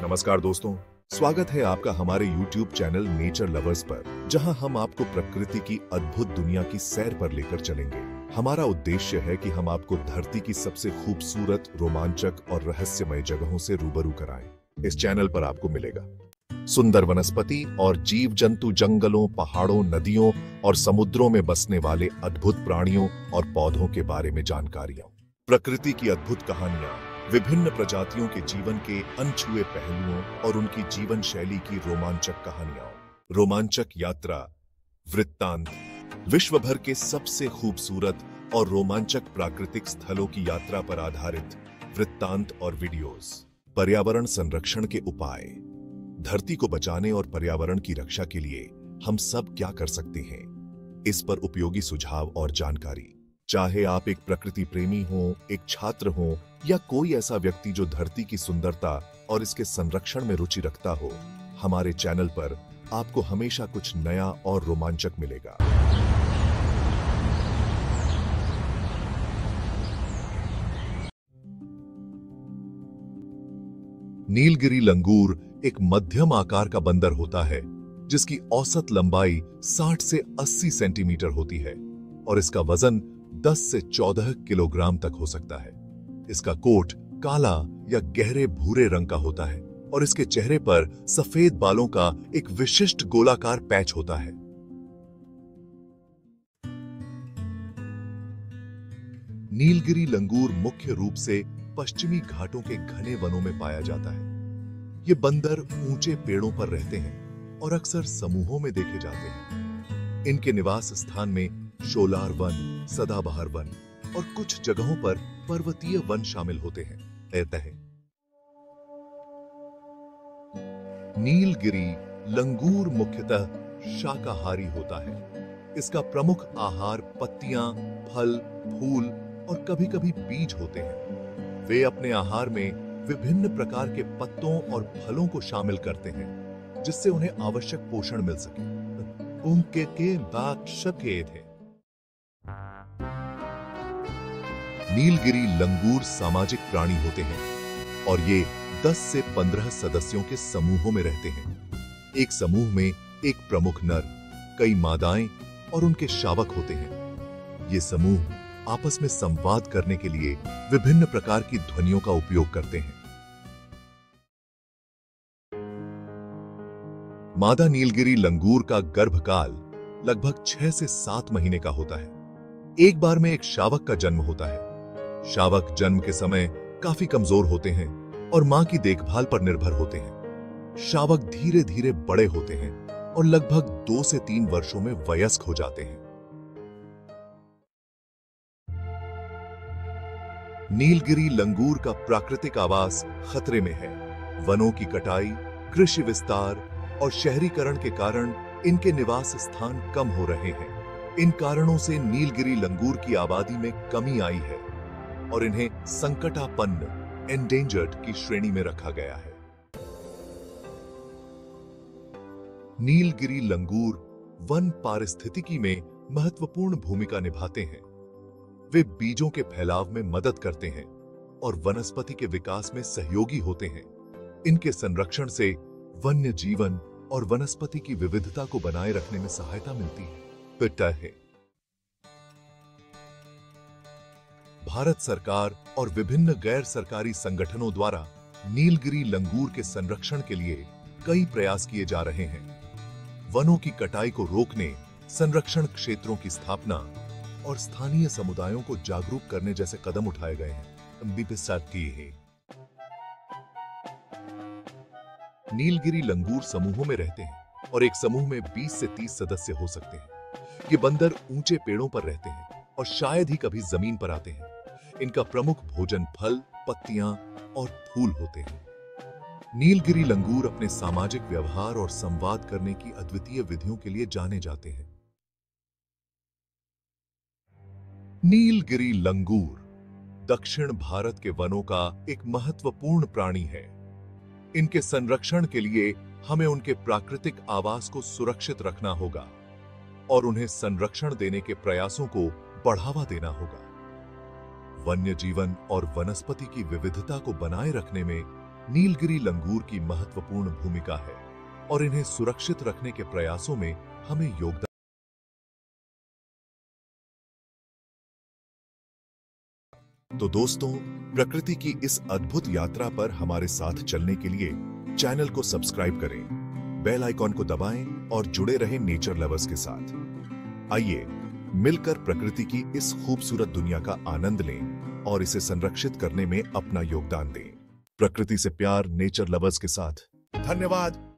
नमस्कार दोस्तों, स्वागत है आपका हमारे YouTube चैनल नेचर लवर्स पर, जहां हम आपको प्रकृति की अद्भुत दुनिया की सैर पर लेकर चलेंगे। हमारा उद्देश्य है कि हम आपको धरती की सबसे खूबसूरत, रोमांचक और रहस्यमय जगहों से रूबरू कराएं। इस चैनल पर आपको मिलेगा सुंदर वनस्पति और जीव जंतु, जंगलों, पहाड़ों, नदियों और समुद्रों में बसने वाले अद्भुत प्राणियों और पौधों के बारे में जानकारियां, प्रकृति की अद्भुत कहानियां, विभिन्न प्रजातियों के जीवन के अनछुए पहलुओं और उनकी जीवन शैली की रोमांचक कहानियां, रोमांचक यात्रा वृत्तांत, विश्व भर के सबसे खूबसूरत और रोमांचक प्राकृतिक स्थलों की यात्रा पर आधारित वृत्तांत और वीडियोस, पर्यावरण संरक्षण के उपाय, धरती को बचाने और पर्यावरण की रक्षा के लिए हम सब क्या कर सकते हैं, इस पर उपयोगी सुझाव और जानकारी। चाहे आप एक प्रकृति प्रेमी हो, एक छात्र हो या कोई ऐसा व्यक्ति जो धरती की सुंदरता और इसके संरक्षण में रुचि रखता हो, हमारे चैनल पर आपको हमेशा कुछ नया और रोमांचक मिलेगा। नीलगिरी लंगूर एक मध्यम आकार का बंदर होता है जिसकी औसत लंबाई 60 से 80 सेंटीमीटर होती है और इसका वजन 10 से 14 किलोग्राम तक हो सकता है। इसका कोट काला या गहरे भूरे रंग का होता है और इसके चेहरे पर सफेद बालों का एक विशिष्ट गोलाकार पैच होता है। नीलगिरी लंगूर मुख्य रूप से पश्चिमी घाटों के घने वनों में पाया जाता है। ये बंदर ऊंचे पेड़ों पर रहते हैं और अक्सर समूहों में देखे जाते हैं। इनके निवास स्थान में शोलार वन, सदाबहार वन और कुछ जगहों पर पर्वतीय वन शामिल होते हैं। नीलगिरी लंगूर मुख्यतः शाकाहारी होता है। इसका प्रमुख आहार पत्तियां, फल, फूल और कभी-कभी बीज होते हैं। वे अपने आहार में विभिन्न प्रकार के पत्तों और फलों को शामिल करते हैं जिससे उन्हें आवश्यक पोषण मिल सके। उनके के बात शकेत है। नीलगिरी लंगूर सामाजिक प्राणी होते हैं और ये 10 से 15 सदस्यों के समूहों में रहते हैं। एक समूह में एक प्रमुख नर, कई मादाएं और उनके शावक होते हैं। ये समूह आपस में संवाद करने के लिए विभिन्न प्रकार की ध्वनियों का उपयोग करते हैं। मादा नीलगिरी लंगूर का गर्भकाल लगभग 6 से 7 महीने का होता है। एक बार में एक शावक का जन्म होता है। शावक जन्म के समय काफी कमजोर होते हैं और मां की देखभाल पर निर्भर होते हैं। शावक धीरे धीरे बड़े होते हैं और लगभग 2 से 3 वर्षों में वयस्क हो जाते हैं। नीलगिरी लंगूर का प्राकृतिक आवास खतरे में है। वनों की कटाई, कृषि विस्तार और शहरीकरण के कारण इनके निवास स्थान कम हो रहे हैं। इन कारणों से नीलगिरी लंगूर की आबादी में कमी आई है और इन्हें संकटापन्न एंडेंजर्ड की श्रेणी में रखा गया है। नीलगिरी लंगूर वन पारिस्थितिकी में महत्वपूर्ण भूमिका निभाते हैं। वे बीजों के फैलाव में मदद करते हैं और वनस्पति के विकास में सहयोगी होते हैं। इनके संरक्षण से वन्य जीवन और वनस्पति की विविधता को बनाए रखने में सहायता मिलती है। भारत सरकार और विभिन्न गैर सरकारी संगठनों द्वारा नीलगिरी लंगूर के संरक्षण के लिए कई प्रयास किए जा रहे हैं। वनों की कटाई को रोकने, संरक्षण क्षेत्रों की स्थापना और स्थानीय समुदायों को जागरूक करने जैसे कदम उठाए गए हैं। नीलगिरी लंगूर समूहों में रहते हैं और एक समूह में 20 से 30 सदस्य हो सकते हैं। ये बंदर ऊंचे पेड़ों पर रहते हैं और शायद ही कभी जमीन पर आते हैं। इनका प्रमुख भोजन फल, पत्तियां और फूल होते हैं। नीलगिरी लंगूर अपने सामाजिक व्यवहार और संवाद करने की अद्वितीय विधियों के लिए जाने जाते हैं। नीलगिरी लंगूर दक्षिण भारत के वनों का एक महत्वपूर्ण प्राणी है। इनके संरक्षण के लिए हमें उनके प्राकृतिक आवास को सुरक्षित रखना होगा और उन्हें संरक्षण देने के प्रयासों को बढ़ावा देना होगा। वन्य जीवन और वनस्पति की विविधता को बनाए रखने में नीलगिरी लंगूर की महत्वपूर्ण भूमिका है और इन्हें सुरक्षित रखने के प्रयासों में हमें योगदान। तो दोस्तों, प्रकृति की इस अद्भुत यात्रा पर हमारे साथ चलने के लिए चैनल को सब्सक्राइब करें, बेल आइकॉन को दबाएं और जुड़े रहें नेचर लवर्स के साथ। आइए मिलकर प्रकृति की इस खूबसूरत दुनिया का आनंद लें और इसे संरक्षित करने में अपना योगदान दें। प्रकृति से प्यार, नेचर लवर्स के साथ। धन्यवाद।